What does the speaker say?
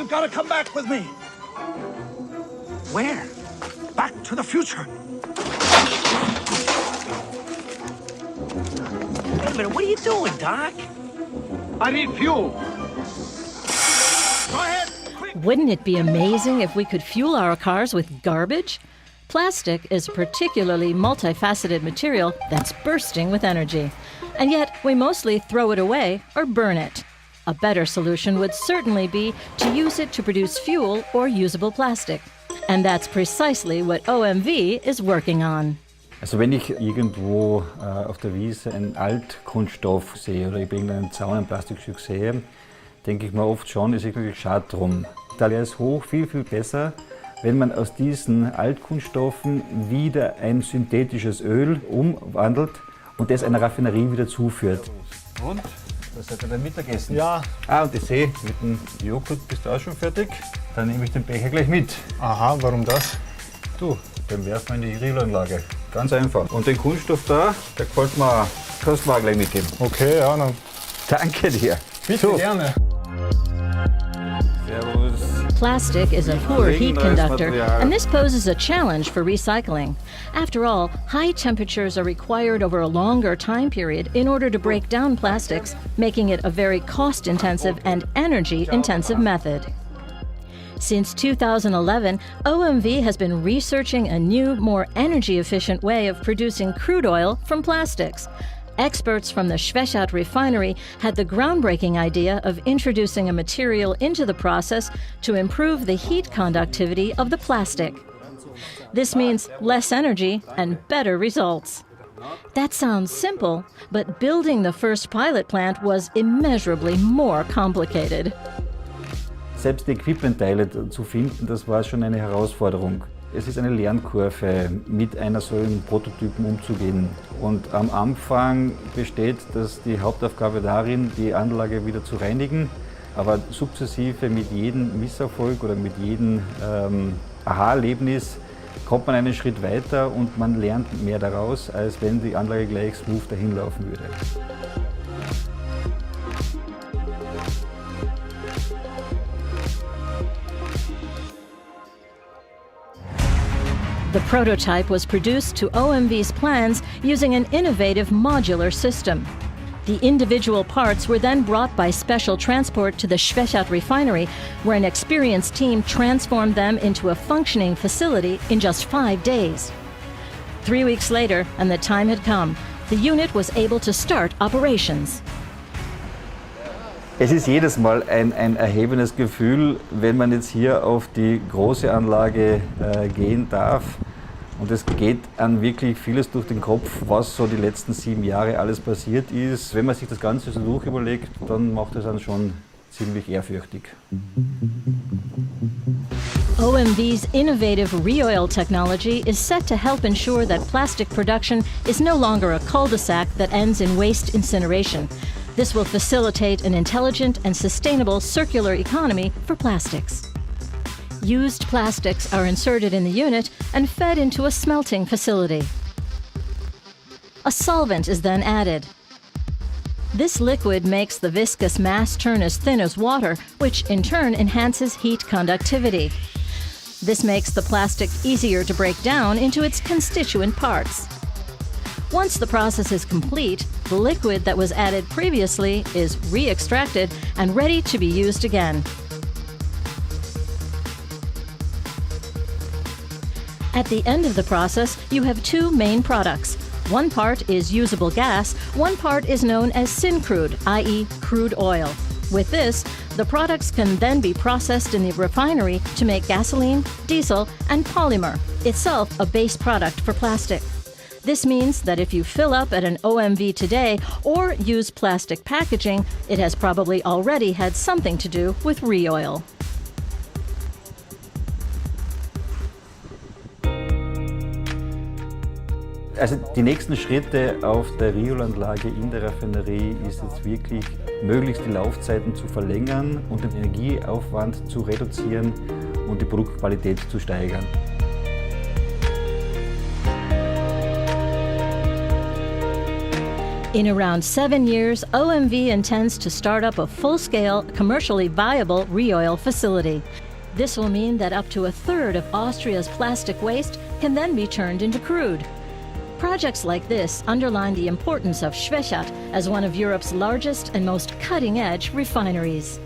You've got to come back with me. Where? Back to the future. Wait a minute, what are you doing, Doc? I need fuel. Go ahead. Quick. Wouldn't it be amazing if we could fuel our cars with garbage? Plastic is a particularly multifaceted material that's bursting with energy. And yet, we mostly throw it away or burn it. A better solution would certainly be to use it to produce fuel or usable plastic. And that's precisely what OMV is working on. Also wenn ich irgendwo auf der Wiese einen Altkunststoff sehe oder ich bin einen Zaun, ein Plastikstück sehe, denke ich mir oft schon, ist irgendwie schade drum. Der ist hoch, viel, viel besser, wenn man aus diesen Altkunststoffen wieder ein synthetisches Öl umwandelt und das einer Raffinerie wieder zuführt. Und? Was seid ihr beim Mittagessen? Ja. Und ich sehe, mit dem Joghurt bist du auch schon fertig. Dann nehme ich den Becher gleich mit. Aha, warum das? Du, den werfen wir in die ReOil-Anlage. Ganz einfach. Und den Kunststoff da, der gefällt mir auch. Kannst du mir auch gleich mitgeben. Okay, ja, dann. Danke dir. Bitte, so. gerne. Servus. Plastic is a poor heat conductor, and this poses a challenge for recycling. After all, high temperatures are required over a longer time period in order to break down plastics, making it a very cost-intensive and energy-intensive method. Since 2011, OMV has been researching a new, more energy-efficient way of producing crude oil from plastics. Experts from the Schwechat refinery had the groundbreaking idea of introducing a material into the process to improve the heat conductivity of the plastic. This means less energy and better results. That sounds simple, but building the first pilot plant was immeasurably more complicated. Selbst die Equipmentteile zu finden, das war schon eine Herausforderung. Es ist eine Lernkurve, mit einer solchen Prototypen umzugehen. Und am Anfang besteht die Hauptaufgabe darin, die Anlage wieder zu reinigen. Aber sukzessive mit jedem Misserfolg oder mit jedem Aha-Erlebnis kommt man einen Schritt weiter und man lernt mehr daraus, als wenn die Anlage gleich smooth dahin laufen würde. The prototype was produced to OMV's plans using an innovative modular system. The individual parts were then brought by special transport to the Schwechat refinery, where an experienced team transformed them into a functioning facility in just 5 days. 3 weeks later, and the time had come, the unit was able to start operations. Es ist jedes Mal ein erhebendes Gefühl, wenn man jetzt hier auf die große Anlage gehen darf. Und es geht an wirklich vieles durch den Kopf, was so die letzten 7 Jahre alles passiert ist. Wenn man sich das Ganze so durchüberlegt, dann macht es einen schon ziemlich ehrfürchtig. OMV's innovative ReOil technology is set to help ensure that plastic production is no longer a cul-de-sac that ends in waste incineration. This will facilitate an intelligent and sustainable circular economy for plastics. Used plastics are inserted in the unit and fed into a smelting facility. A solvent is then added. This liquid makes the viscous mass turn as thin as water, which in turn enhances heat conductivity. This makes the plastic easier to break down into its constituent parts. Once the process is complete, the liquid that was added previously is re-extracted and ready to be used again. At the end of the process, you have 2 main products. One part is usable gas, one part is known as syncrude, i.e. crude oil. With this, the products can then be processed in the refinery to make gasoline, diesel, and polymer, itself a base product for plastic. This means that if you fill up at an OMV today or use plastic packaging, it has probably already had something to do with ReOil. Also die nächsten Schritte auf der ReOil-Anlage in der Raffinerie ist jetzt wirklich, möglichst die Laufzeiten zu verlängern und den Energieaufwand zu reduzieren und die Produktqualität zu steigern. In around 7 years, OMV intends to start up a full-scale, commercially viable ReOil facility. This will mean that up to a third of Austria's plastic waste can then be turned into crude. Projects like this underline the importance of Schwechat as one of Europe's largest and most cutting-edge refineries.